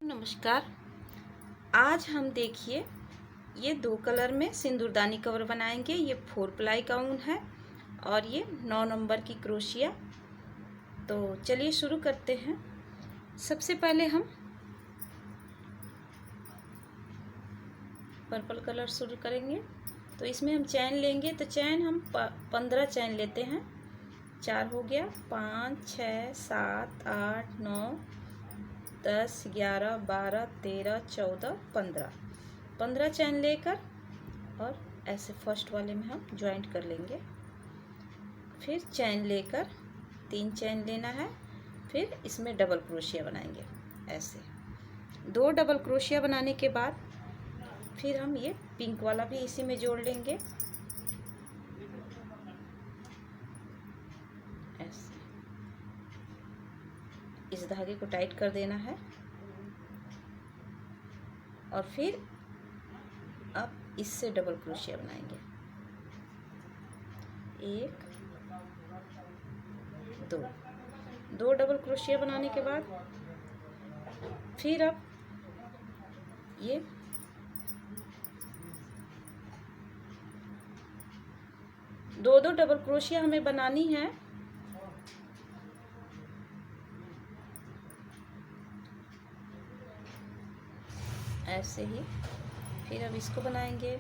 नमस्कार। आज हम देखिए ये 2 कलर में सिंदूरदानी कवर बनाएंगे। ये 4 प्लाई का ऊन है और ये 9 नंबर की क्रोशिया। तो चलिए शुरू करते हैं। सबसे पहले हम पर्पल कलर शुरू करेंगे। तो इसमें हम चैन लेंगे। तो चैन हम 15 चैन लेते हैं। 4 हो गया, 5 6 7 8 9 10 11 12 13 14 15 चैन लेकर और ऐसे फर्स्ट वाले में हम ज्वाइंट कर लेंगे। फिर चैन लेकर 3 चैन लेना है। फिर इसमें डबल क्रोशिया बनाएंगे। ऐसे 2 डबल क्रोशिया बनाने के बाद फिर हम ये पिंक वाला भी इसी में जोड़ लेंगे। ऐसे इस धागे को टाइट कर देना है और फिर अब इससे डबल क्रोशिया बनाएंगे। 1 2 डबल क्रोशिया बनाने के बाद फिर अब ये दो डबल क्रोशिया हमें बनानी है। ऐसे ही फिर अब इसको बनाएंगे।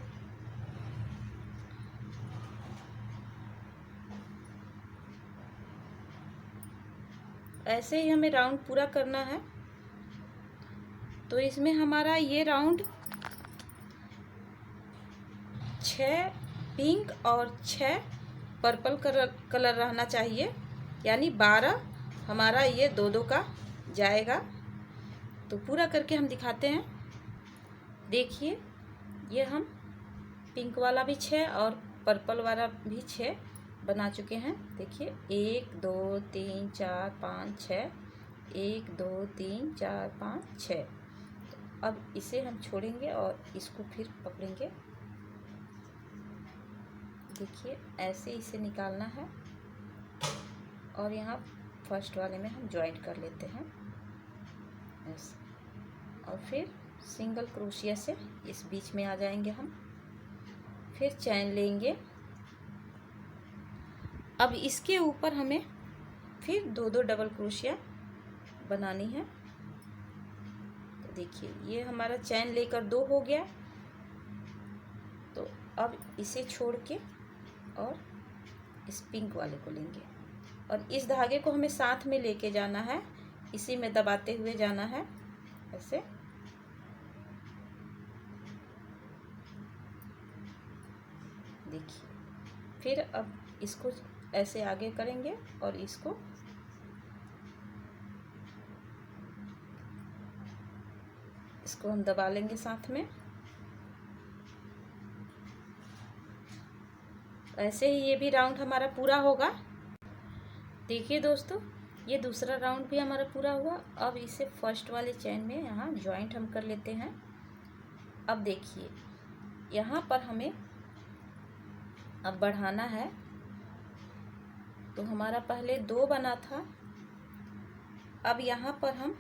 ऐसे ही हमें राउंड पूरा करना है। तो इसमें हमारा ये राउंड 6 पिंक और 6 पर्पल कलर रहना चाहिए, यानी 12 हमारा ये दो का जाएगा। तो पूरा करके हम दिखाते हैं। देखिए ये हम पिंक वाला भी 6 और पर्पल वाला भी 6 बना चुके हैं। देखिए 1 2 3 4 5 6 1 2 3 4 5 6। अब इसे हम छोड़ेंगे और इसको फिर पकड़ेंगे। देखिए ऐसे इसे निकालना है और यहाँ फर्स्ट वाले में हम ज्वाइंट कर लेते हैं ऐसे। और फिर सिंगल क्रोशिया से इस बीच में आ जाएंगे हम। फिर चैन लेंगे। अब इसके ऊपर हमें फिर दो डबल क्रोशिया बनानी है। तो देखिए ये हमारा चैन लेकर 2 हो गया। तो अब इसे छोड़ के और इस पिंक वाले को लेंगे और इस धागे को हमें साथ में लेके जाना है। इसी में दबाते हुए जाना है ऐसे। देखिए फिर अब इसको ऐसे आगे करेंगे और इसको हम दबा लेंगे साथ में। ऐसे ही ये भी राउंड हमारा पूरा होगा। देखिए दोस्तों ये दूसरा राउंड भी हमारा पूरा हुआ। अब इसे फर्स्ट वाले चैन में यहाँ ज्वाइंट हम कर लेते हैं। अब देखिए यहाँ पर हमें अब बढ़ाना है। तो हमारा पहले 2 बना था। अब यहाँ पर हम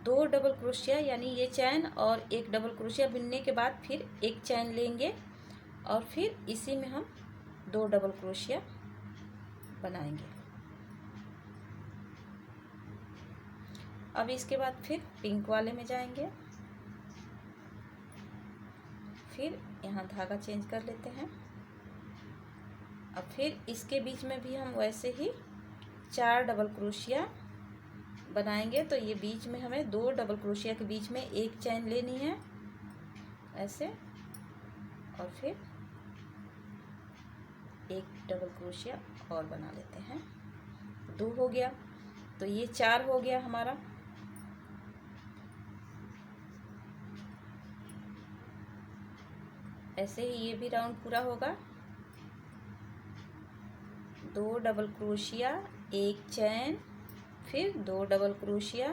2 डबल क्रोशिया यानी ये चैन और एक डबल क्रोशिया बुनने के बाद फिर एक चैन लेंगे और फिर इसी में हम 2 डबल क्रोशिया बनाएंगे। अब इसके बाद फिर पिंक वाले में जाएंगे। फिर यहाँ धागा चेंज कर लेते हैं। अब फिर इसके बीच में भी हम वैसे ही 4 डबल क्रोशिया बनाएंगे। तो ये बीच में हमें 2 डबल क्रोशिया के बीच में एक चैन लेनी है ऐसे। और फिर एक डबल क्रोशिया और बना लेते हैं। 2 हो गया। तो ये 4 हो गया हमारा। ऐसे ही ये भी राउंड पूरा होगा। 2 डबल क्रोशिया, एक चैन, फिर 2 डबल क्रोशिया,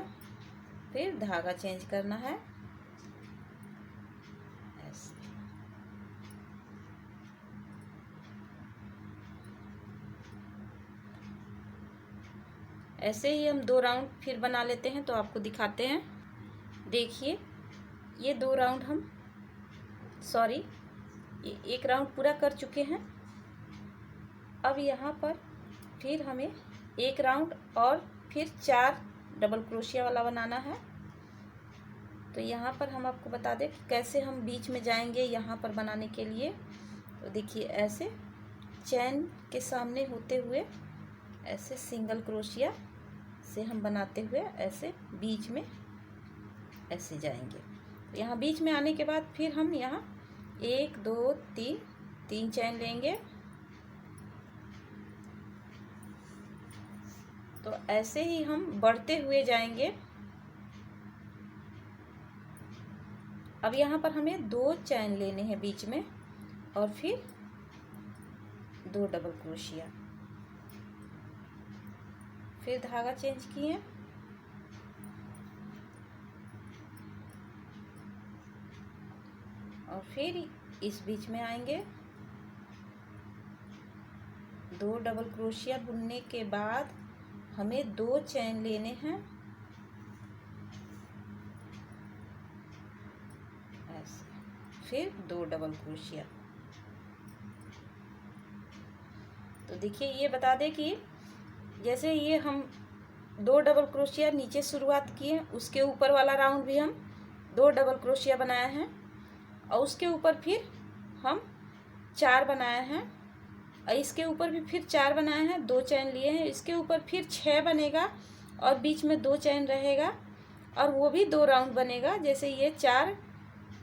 फिर धागा चेंज करना है ऐसे। ऐसे ही हम 2 राउंड फिर बना लेते हैं। तो आपको दिखाते हैं। देखिए ये 2 राउंड हम ये 1 राउंड पूरा कर चुके हैं। अब यहाँ पर फिर हमें 1 राउंड और फिर 4 डबल क्रोशिया वाला बनाना है। तो यहाँ पर हम आपको बता दें कि कैसे हम बीच में जाएंगे यहाँ पर बनाने के लिए। तो देखिए ऐसे चैन के सामने होते हुए ऐसे सिंगल क्रोशिया से हम बनाते हुए ऐसे बीच में ऐसे जाएंगे। तो यहाँ बीच में आने के बाद फिर हम यहाँ 1 2 3 चैन लेंगे। तो ऐसे ही हम बढ़ते हुए जाएंगे। अब यहाँ पर हमें 2 चैन लेने हैं बीच में और फिर 2 डबल क्रोशिया, फिर धागा चेंज किए और फिर इस बीच में आएंगे। 2 डबल क्रोशिया बुनने के बाद हमें 2 चैन लेने हैं ऐसे, फिर 2 डबल क्रोशिया। तो देखिए ये बता दें कि जैसे ये हम 2 डबल क्रोशिया नीचे शुरुआत किए, उसके ऊपर वाला राउंड भी हम 2 डबल क्रोशिया बनाए हैं और उसके ऊपर फिर हम 4 बनाए हैं और इसके ऊपर भी फिर 4 बनाए हैं, 2 चैन लिए हैं। इसके ऊपर फिर 6 बनेगा और बीच में 2 चैन रहेगा और वो भी 2 राउंड बनेगा। जैसे ये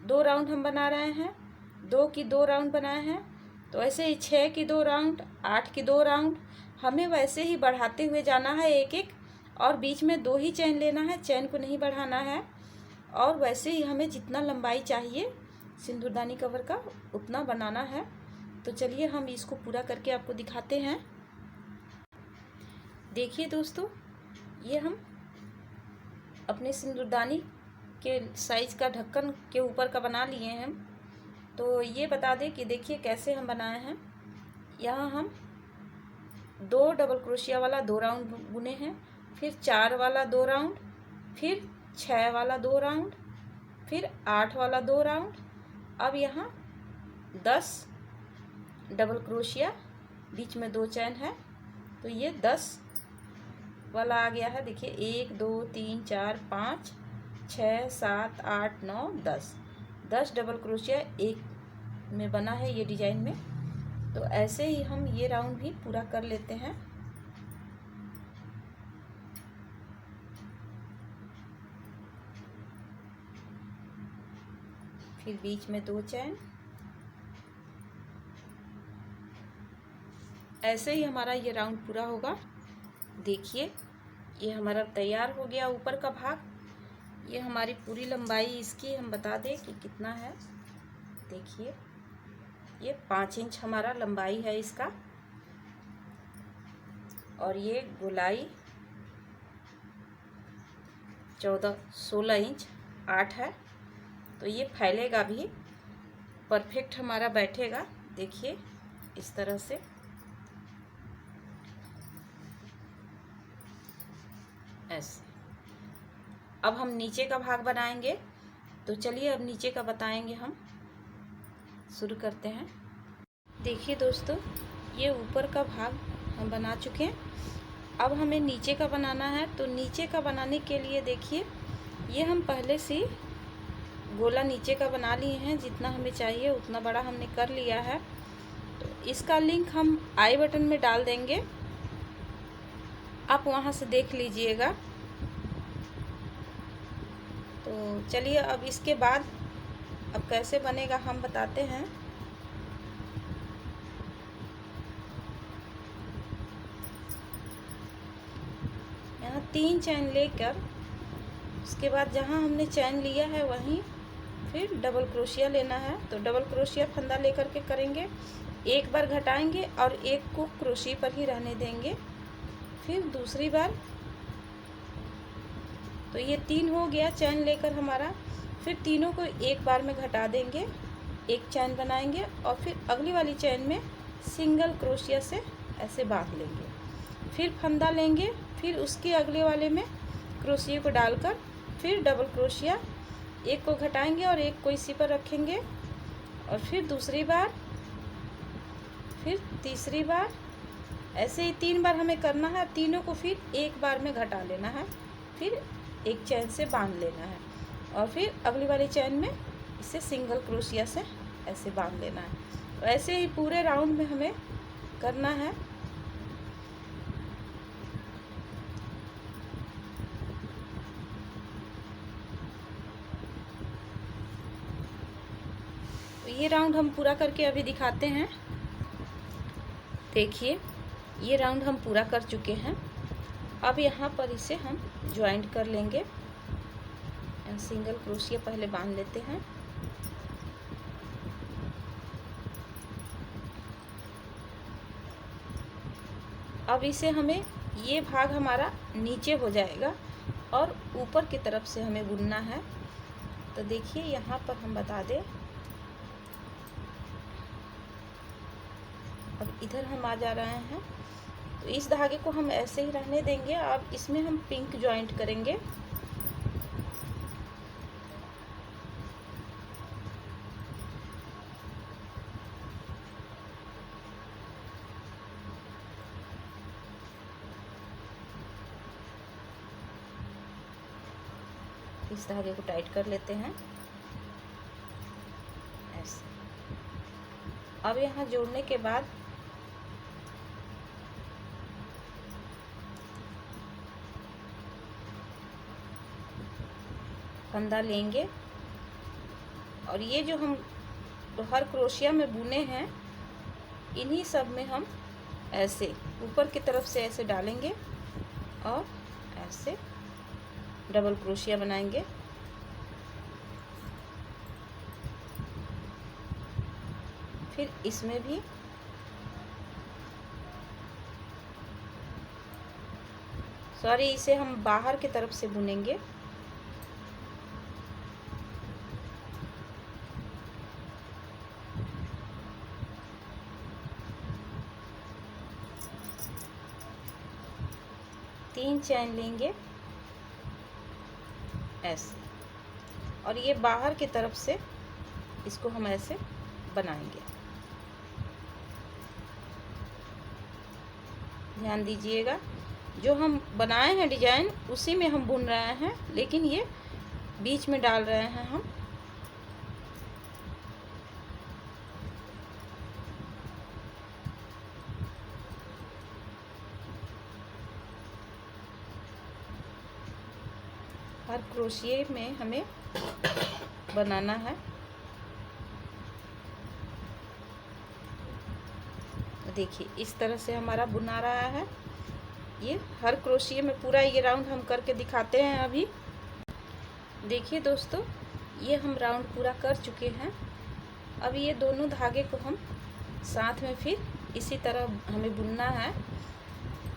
2 राउंड हम बना रहे हैं, 2 की 2 राउंड बनाए हैं, तो ऐसे ही 6 की 2 राउंड, 8 की 2 राउंड हमें वैसे ही बढ़ाते हुए जाना है एक एक, और बीच में 2 ही चैन लेना है, चैन को नहीं बढ़ाना है। और वैसे ही हमें जितना लंबाई चाहिए सिंदूरदानी कवर का उतना बनाना है। तो चलिए हम इसको पूरा करके आपको दिखाते हैं। देखिए दोस्तों, ये हम अपने सिंदूरदानी के साइज का ढक्कन के ऊपर का बना लिए हैं। तो ये बता दें कि देखिए कैसे हम बनाए हैं। यहाँ हम 2 डबल क्रोशिया वाला 2 राउंड बुने हैं, फिर 4 वाला 2 राउंड, फिर 6 वाला 2 राउंड, फिर 8 वाला 2 राउंड। अब यहाँ 10 डबल क्रोशिया, बीच में 2 चैन है, तो ये 10 वाला आ गया है। देखिए 1 2 3 4 5 6 7 8 9 10 डबल क्रोशिया एक में बना है ये डिजाइन में। तो ऐसे ही हम ये राउंड भी पूरा कर लेते हैं। फिर बीच में 2 चैन, ऐसे ही हमारा ये राउंड पूरा होगा। देखिए ये हमारा तैयार हो गया ऊपर का भाग। ये हमारी पूरी लंबाई इसकी हम बता दें कि कितना है। देखिए ये 5 इंच हमारा लंबाई है इसका, और ये गोलाई 16 इंच 8 है। तो ये फैलेगा भी, परफेक्ट हमारा बैठेगा। देखिए इस तरह से ऐसे। अब हम नीचे का भाग बनाएंगे। तो चलिए अब नीचे का बताएंगे हम, शुरू करते हैं। देखिए दोस्तों, ये ऊपर का भाग हम बना चुके हैं। अब हमें नीचे का बनाना है। तो नीचे का बनाने के लिए देखिए ये हम पहले से गोला नीचे का बना लिए हैं, जितना हमें चाहिए उतना बड़ा हमने कर लिया है। तो इसका लिंक हम आई बटन में डाल देंगे, आप वहाँ से देख लीजिएगा। तो चलिए अब इसके बाद अब कैसे बनेगा हम बताते हैं। यहाँ 3 चैन लेकर उसके बाद जहाँ हमने चैन लिया है वहीं फिर डबल क्रोशिया लेना है। तो डबल क्रोशिया फंदा लेकर के करेंगे, एक बार घटाएंगे और एक को क्रोशी पर ही रहने देंगे। फिर दूसरी बार, तो ये 3 हो गया चैन लेकर हमारा। फिर तीनों को एक बार में घटा देंगे, एक चैन बनाएंगे और फिर अगली वाली चैन में सिंगल क्रोशिया से ऐसे बांध लेंगे। फिर फंदा लेंगे, फिर उसके अगले वाले में क्रोशिया को डालकर फिर डबल क्रोशिया एक को घटाएंगे और एक को इसी पर रखेंगे, और फिर दूसरी बार, फिर तीसरी बार, ऐसे ही 3 बार हमें करना है। तीनों को फिर एक बार में घटा लेना है, फिर एक चैन से बांध लेना है, और फिर अगली वाली चैन में इसे सिंगल क्रोशिया से ऐसे बांध लेना है। तो ऐसे ही पूरे राउंड में हमें करना है। तो ये राउंड हम पूरा करके अभी दिखाते हैं। देखिए ये राउंड हम पूरा कर चुके हैं। अब यहाँ पर इसे हम ज्वाइंट कर लेंगे। सिंगल क्रोशिया पहले बांध लेते हैं। अब इसे हमें, ये भाग हमारा नीचे हो जाएगा और ऊपर की तरफ से हमें बुनना है। तो देखिए यहाँ पर हम बता दें, अब इधर हम आ जा रहे हैं। तो इस धागे को हम ऐसे ही रहने देंगे। अब इसमें हम पिंक ज्वाइंट करेंगे। इस धागे को टाइट कर लेते हैं ऐसे। अब यहाँ जोड़ने के बाद फंदा लेंगे, और ये जो हम हर क्रोशिया में बुने हैं, इन्हीं सब में हम ऐसे ऊपर की तरफ से ऐसे डालेंगे और ऐसे डबल क्रोशिया बनाएंगे। फिर इसमें भी इसे हम बाहर की तरफ से बुनेंगे। तीन चैन लेंगे ऐसे, और ये बाहर की तरफ से इसको हम ऐसे बनाएंगे। ध्यान दीजिएगा, जो हम बनाए हैं डिजाइन उसी में हम बुन रहे हैं, लेकिन ये बीच में डाल रहे हैं हम। हर क्रोशिये में हमें बनाना है। देखिए इस तरह से हमारा बुना रहा है। ये हर क्रोशिये में पूरा ये राउंड हम करके दिखाते हैं अभी। देखिए दोस्तों, ये हम राउंड पूरा कर चुके हैं। अब ये दोनों धागे को हम साथ में फिर इसी तरह हमें बुनना है।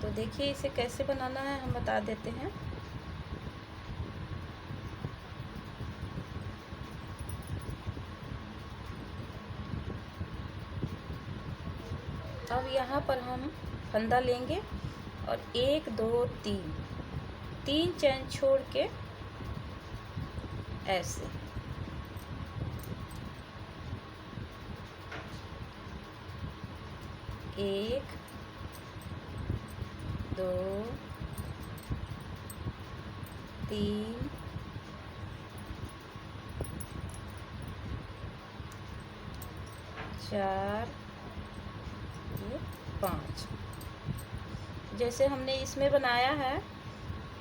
तो देखिए इसे कैसे बनाना है हम बता देते हैं। अब यहाँ पर हम फंदा लेंगे और 1 2 3 चैन छोड़ के ऐसे 1 2 3 4 5। जैसे हमने इसमें बनाया है,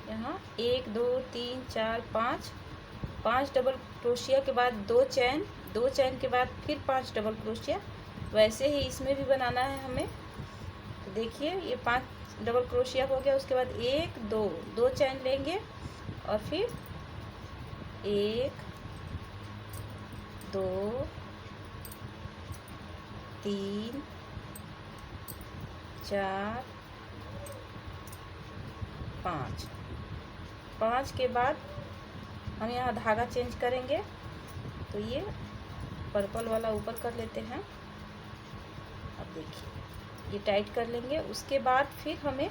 यहाँ 1 2 3 4 5 डबल क्रोशिया के बाद 2 चैन के बाद फिर 5 डबल क्रोशिया, वैसे ही इसमें भी बनाना है हमें। तो देखिए ये 5 डबल क्रोशिया हो गया। उसके बाद 1 2 चैन लेंगे और फिर 1 2 3 4 5 के बाद हम यहाँ धागा चेंज करेंगे। तो ये पर्पल वाला ऊपर कर लेते हैं। अब देखिए ये टाइट कर लेंगे। उसके बाद फिर हमें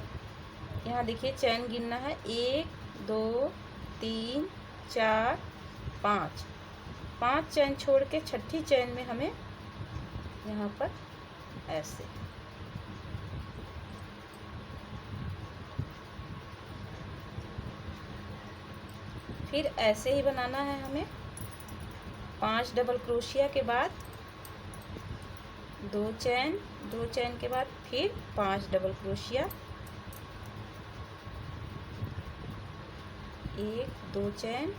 यहाँ देखिए चैन गिनना है, 1 2 3 4 पाँच चैन छोड़ के छठी चैन में हमें यहाँ पर ऐसे फिर ऐसे ही बनाना है हमें। 5 डबल क्रोशिया के बाद 2 चैन के बाद फिर 5 डबल क्रोशिया, 1 2 चैन।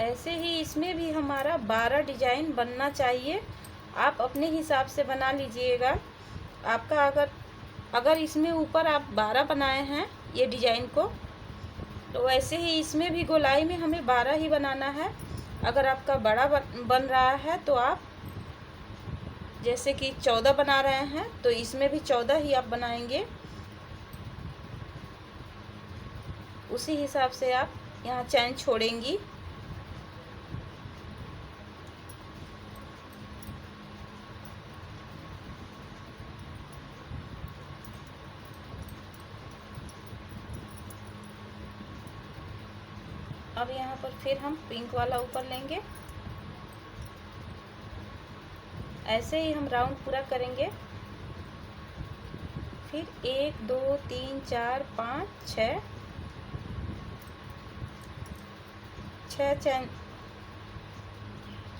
ऐसे ही इसमें भी हमारा 12 डिजाइन बनना चाहिए। आप अपने हिसाब से बना लीजिएगा। आपका अगर इसमें ऊपर आप 12 बनाए हैं ये डिजाइन को, तो वैसे ही इसमें भी गोलाई में हमें 12 ही बनाना है। अगर आपका बड़ा बन रहा है तो आप जैसे कि 14 बना रहे हैं तो इसमें भी 14 ही आप बनाएंगे। उसी हिसाब से आप यहाँ चैन छोड़ेंगी। अब यहाँ पर फिर हम पिंक वाला ऊपर लेंगे। ऐसे ही हम राउंड पूरा करेंगे। फिर 1 2 3 4 5 6 चैन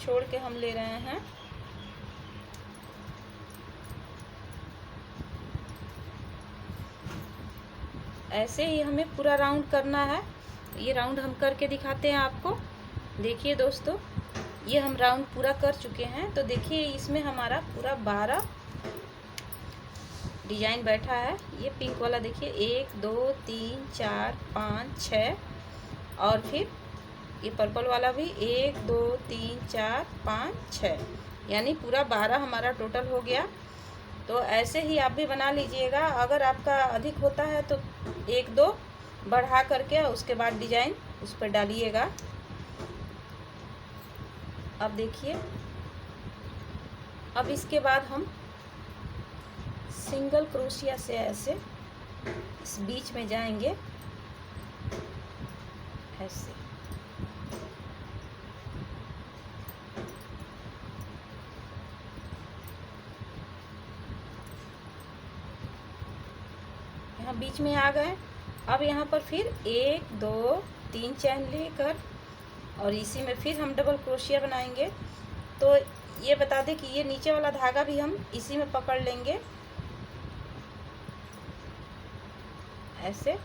छोड़ के हम ले रहे हैं। ऐसे ही हमें पूरा राउंड करना है। ये राउंड हम करके दिखाते हैं आपको। देखिए दोस्तों, ये हम राउंड पूरा कर चुके हैं। तो देखिए इसमें हमारा पूरा 12 डिजाइन बैठा है। ये पिंक वाला देखिए 1 2 3 4 5 6 और फिर ये पर्पल वाला भी 1 2 3 4 5 6, यानी पूरा 12 हमारा टोटल हो गया। तो ऐसे ही आप भी बना लीजिएगा। अगर आपका अधिक होता है तो 1 2 बढ़ा करके उसके बाद डिजाइन उस पर डालिएगा। अब देखिए, अब इसके बाद हम सिंगल क्रोशिया से ऐसे इस बीच में जाएंगे ऐसे। यहाँ बीच में आ गए। अब यहाँ पर फिर 1 2 3 चैन लेकर और इसी में फिर हम डबल क्रोशिया बनाएंगे। तो ये बता दें कि ये नीचे वाला धागा भी हम इसी में पकड़ लेंगे ऐसे।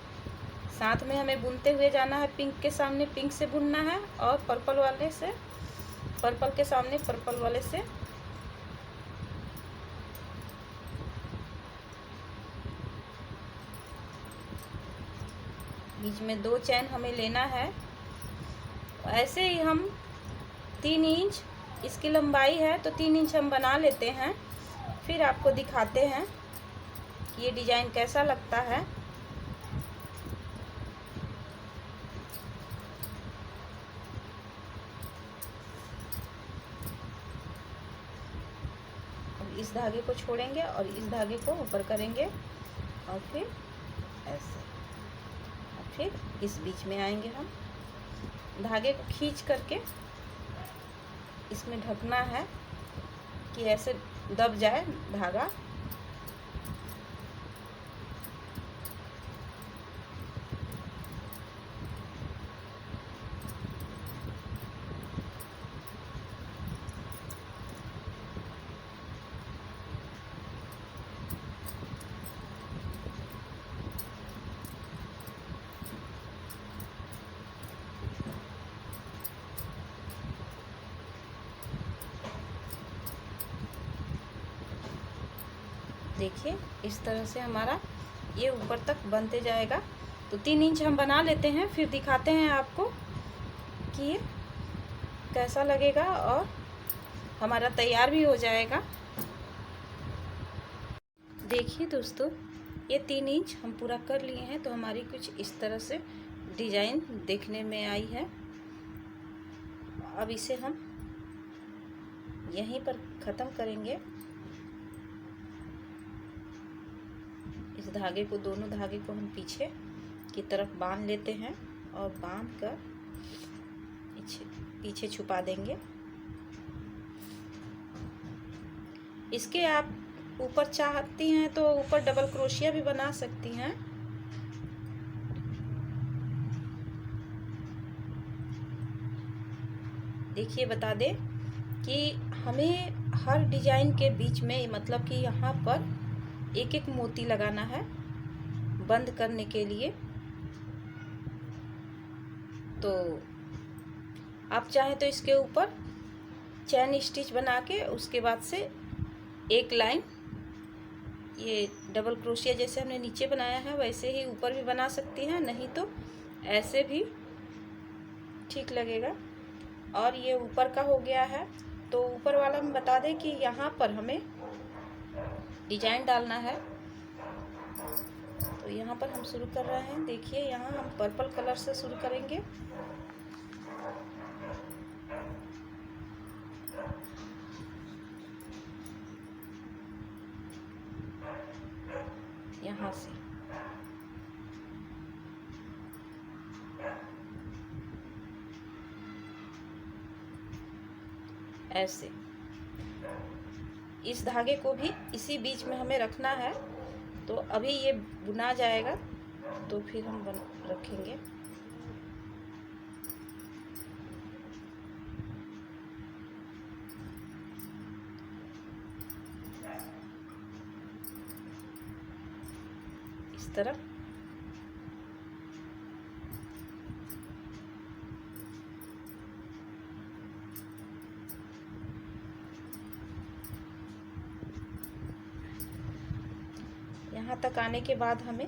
साथ में हमें बुनते हुए जाना है। पिंक के सामने पिंक से बुनना है और पर्पल वाले से, पर्पल के सामने पर्पल वाले से। बीच में 2 चैन हमें लेना है। ऐसे ही हम 3 इंच इसकी लंबाई है तो 3 इंच हम बना लेते हैं। फिर आपको दिखाते हैं कि ये डिजाइन कैसा लगता है। अब इस धागे को छोड़ेंगे और इस धागे को ऊपर करेंगे और फिर ऐसे, और फिर इस बीच में आएंगे। हम धागे को खींच करके इसमें ढकना है कि ऐसे दब जाए धागा। देखिए इस तरह से हमारा ये ऊपर तक बनते जाएगा। तो 3 इंच हम बना लेते हैं, फिर दिखाते हैं आपको कि ये कैसा लगेगा और हमारा तैयार भी हो जाएगा। देखिए दोस्तों, ये 3 इंच हम पूरा कर लिए हैं। तो हमारी कुछ इस तरह से डिजाइन देखने में आई है। अब इसे हम यहीं पर ख़त्म करेंगे। इस धागे को, दोनों धागे को हम पीछे की तरफ बांध लेते हैं और बांध कर पीछे छुपा देंगे। इसके आप ऊपर चाहती हैं तो ऊपर डबल क्रोशिया भी बना सकती हैं। देखिए बता दें कि हमें हर डिजाइन के बीच में, मतलब कि यहाँ पर एक एक मोती लगाना है बंद करने के लिए। तो आप चाहें तो इसके ऊपर चैन स्टिच बना के उसके बाद से एक लाइन ये डबल क्रोशिया जैसे हमने नीचे बनाया है वैसे ही ऊपर भी बना सकती हैं, नहीं तो ऐसे भी ठीक लगेगा। और ये ऊपर का हो गया है। तो ऊपर वाला हम बता दें कि यहाँ पर हमें डिजाइन डालना है। तो यहाँ पर हम शुरू कर रहे हैं। देखिए यहाँ हम पर्पल कलर से शुरू करेंगे। यहाँ से ऐसे इस धागे को भी इसी बीच में हमें रखना है। तो अभी ये बुना जाएगा तो फिर हम रखेंगे। इस तरफ यहाँ तक आने के बाद हमें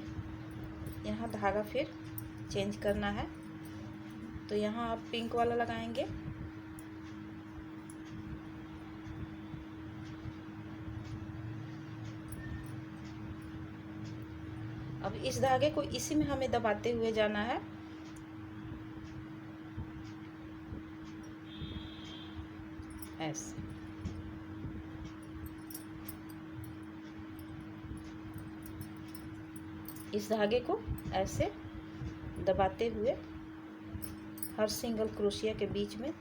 यहाँ धागा फिर चेंज करना है। तो यहाँ आप पिंक वाला लगाएंगे। अब इस धागे को इसी में हमें दबाते हुए जाना है। ऐसे इस धागे को ऐसे दबाते हुए हर सिंगल क्रोशिया के बीच में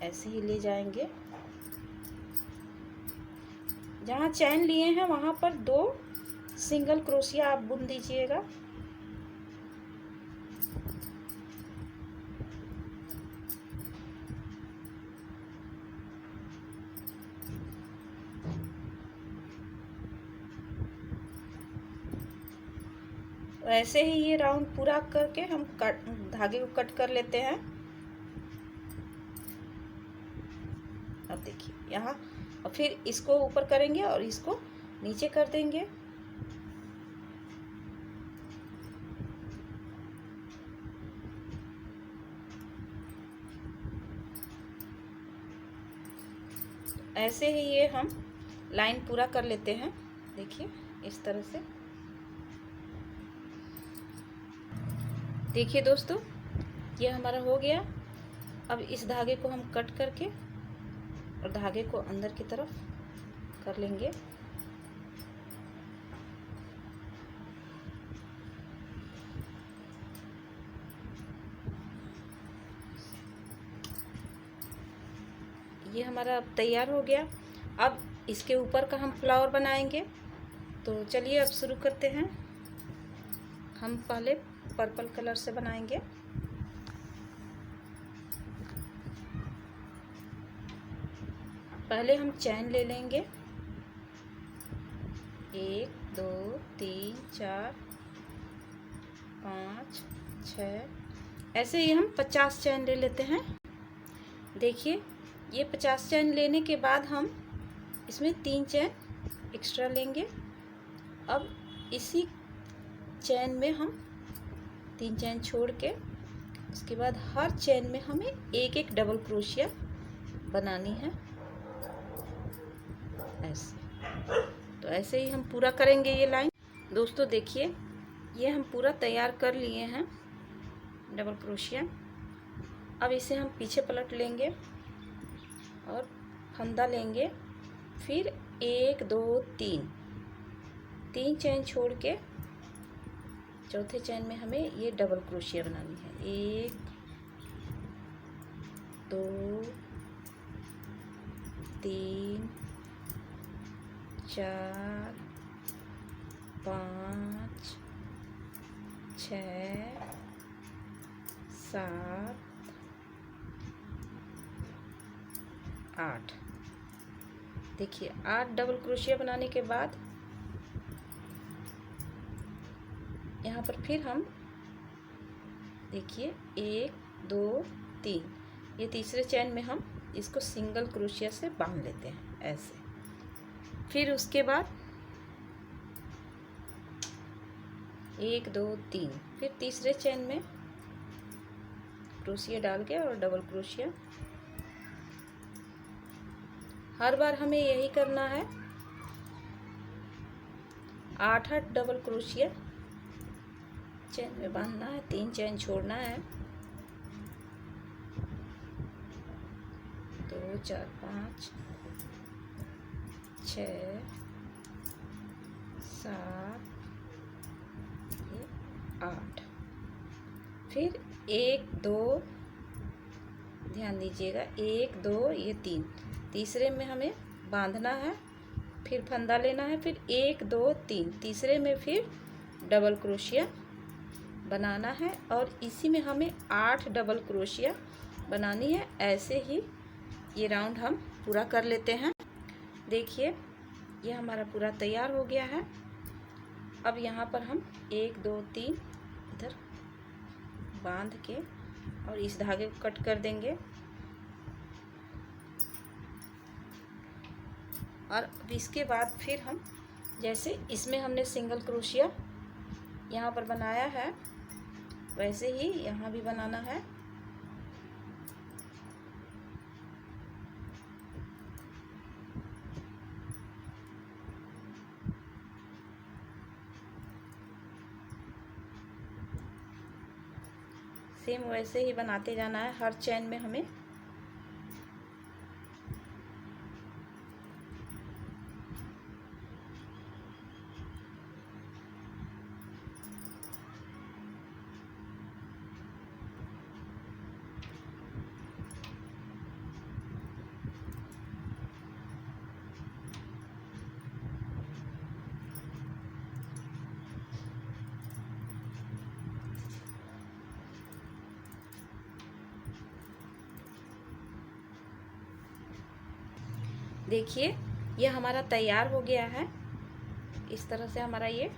ऐसे ही ले जाएंगे। जहाँ चैन लिए हैं वहाँ पर 2 सिंगल क्रोशिया आप बुन दीजिएगा। ऐसे ही ये राउंड पूरा करके हम धागे को कट कर लेते हैं। अब देखिए यहाँ, और फिर इसको ऊपर करेंगे और इसको नीचे कर देंगे। ऐसे ही ये हम लाइन पूरा कर लेते हैं। देखिए इस तरह से। देखिए दोस्तों ये हमारा हो गया। अब इस धागे को हम कट करके और धागे को अंदर की तरफ कर लेंगे। ये हमारा अब तैयार हो गया। अब इसके ऊपर का हम फ्लावर बनाएंगे। तो चलिए अब शुरू करते हैं। हम पहले पर्पल कलर से बनाएंगे। पहले हम चैन ले लेंगे, 1 2 3 4 5 6, ऐसे ही हम 50 चैन ले लेते हैं। देखिए ये 50 चैन लेने के बाद हम इसमें 3 चैन एक्स्ट्रा लेंगे। अब इसी चैन में हम 3 चैन छोड़ के उसके बाद हर चैन में हमें एक एक डबल क्रोशिया बनानी है ऐसे। तो ऐसे ही हम पूरा करेंगे ये लाइन। दोस्तों देखिए ये हम पूरा तैयार कर लिए हैं डबल क्रोशिया। अब इसे हम पीछे पलट लेंगे और फंदा लेंगे। फिर 1 2 3 चैन छोड़ के चौथे चैन में हमें ये डबल क्रोशिया बनानी है। 1 2 3 4 5 6 7 8। देखिए 8 डबल क्रोशिया बनाने के बाद यहाँ पर फिर हम देखिए 1 2 3, ये तीसरे चैन में हम इसको सिंगल क्रोशिया से बांध लेते हैं ऐसे। फिर उसके बाद 1 2 3, फिर तीसरे चैन में क्रोशिया डाल के और डबल क्रोशिया। हर बार हमें यही करना है, 8 डबल क्रोशिया चैन में बांधना है, 3 चैन छोड़ना है। 2 4 5 6 7 8। फिर 1 2, ध्यान दीजिएगा, 1 2 ये 3, तीसरे में हमें बांधना है, फिर फंदा लेना है, फिर 1 2 3, तीसरे में फिर डबल क्रोशिया बनाना है और इसी में हमें 8 डबल क्रोशिया बनानी है। ऐसे ही ये राउंड हम पूरा कर लेते हैं। देखिए ये हमारा पूरा तैयार हो गया है। अब यहाँ पर हम 1 2 3 इधर बांध के और इस धागे को कट कर देंगे। और अब इसके बाद फिर हम जैसे इसमें हमने सिंगल क्रोशिया यहाँ पर बनाया है, वैसे ही यहाँ भी बनाना है। सेम वैसे ही बनाते जाना है हर चैन में हमें। देखिए ये हमारा तैयार हो गया है। इस तरह से हमारा ये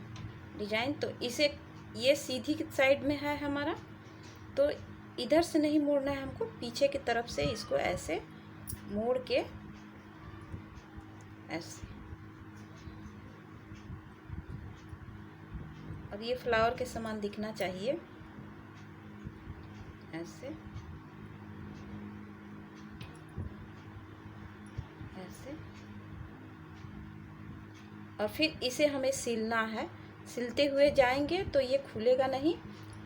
डिजाइन, तो इसे ये सीधी साइड में है हमारा, तो इधर से नहीं मोड़ना है हमको, पीछे की तरफ से इसको ऐसे मोड़ के ऐसे। और ये फ्लावर के समान दिखना चाहिए ऐसे ऐसे। और फिर इसे हमें सिलना है, सिलते हुए जाएंगे तो ये खुलेगा नहीं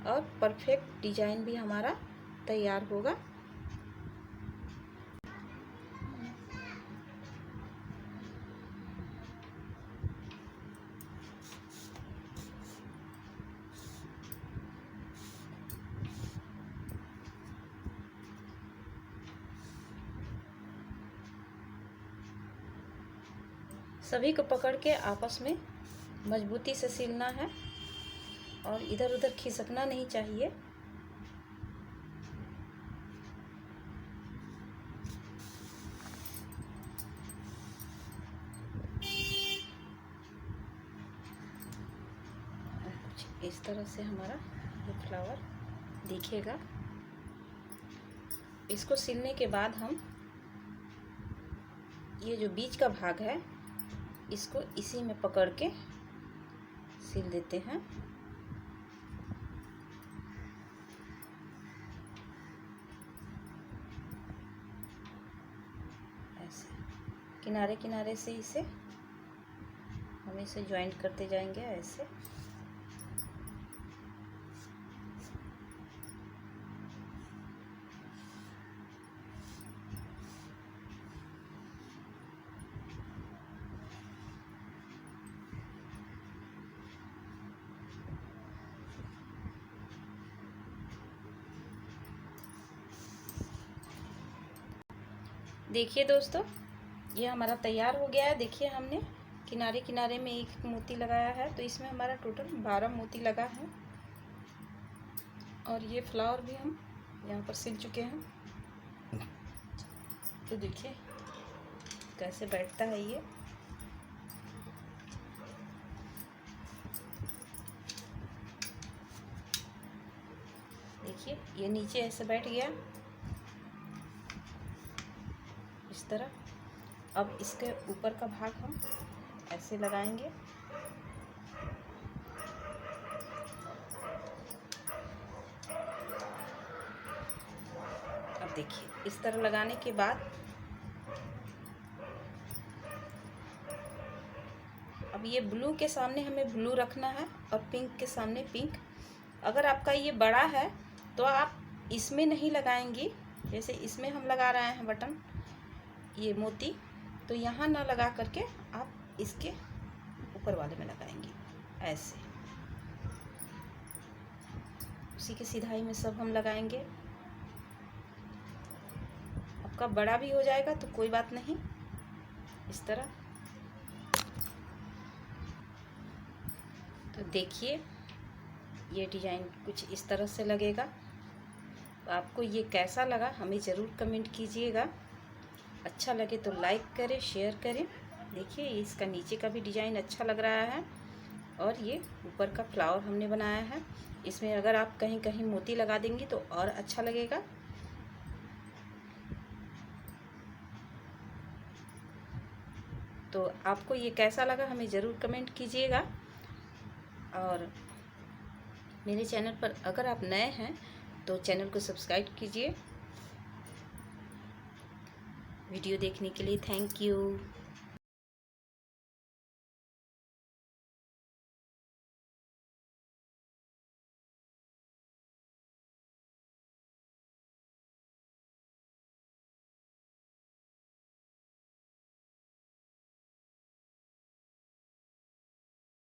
और परफेक्ट डिजाइन भी हमारा तैयार होगा। सभी को पकड़ के आपस में मजबूती से सिलना है और इधर उधर खिसकना नहीं चाहिए। कुछ इस तरह से हमारा ये फ्लावर दिखेगा। इसको सिलने के बाद हम ये जो बीच का भाग है इसको इसी में पकड़ के सिल देते हैं। ऐसे किनारे किनारे से इसे हम इसे ज्वाइंट करते जाएंगे ऐसे। देखिए दोस्तों, ये हमारा तैयार हो गया है। देखिए हमने किनारे किनारे में एक मोती लगाया है, तो इसमें हमारा टोटल 12 मोती लगा है। और ये फ्लावर भी हम यहाँ पर सिल चुके हैं। तो देखिए कैसे बैठता है ये। देखिए ये नीचे ऐसे बैठ गया इस तरह। अब इसके ऊपर का भाग हम ऐसे लगाएंगे। अब देखिए इस तरह लगाने के बाद अब ये ब्लू के सामने हमें ब्लू रखना है और पिंक के सामने पिंक। अगर आपका ये बड़ा है तो आप इसमें नहीं लगाएंगी, जैसे इसमें हम लगा रहे हैं बटन ये मोती, तो यहाँ ना लगा करके आप इसके ऊपर वाले में लगाएंगी ऐसे। उसी की सिधाई में सब हम लगाएंगे। आपका बड़ा भी हो जाएगा तो कोई बात नहीं, इस तरह। तो देखिए ये डिज़ाइन कुछ इस तरह से लगेगा। तो आपको ये कैसा लगा हमें ज़रूर कमेंट कीजिएगा। अच्छा लगे तो लाइक करें, शेयर करें। देखिए इसका नीचे का भी डिज़ाइन अच्छा लग रहा है और ये ऊपर का फ्लावर हमने बनाया है। इसमें अगर आप कहीं कहीं मोती लगा देंगी तो और अच्छा लगेगा। तो आपको ये कैसा लगा हमें ज़रूर कमेंट कीजिएगा। और मेरे चैनल पर अगर आप नए हैं तो चैनल को सब्सक्राइब कीजिए। वीडियो देखने के लिए थैंक यू।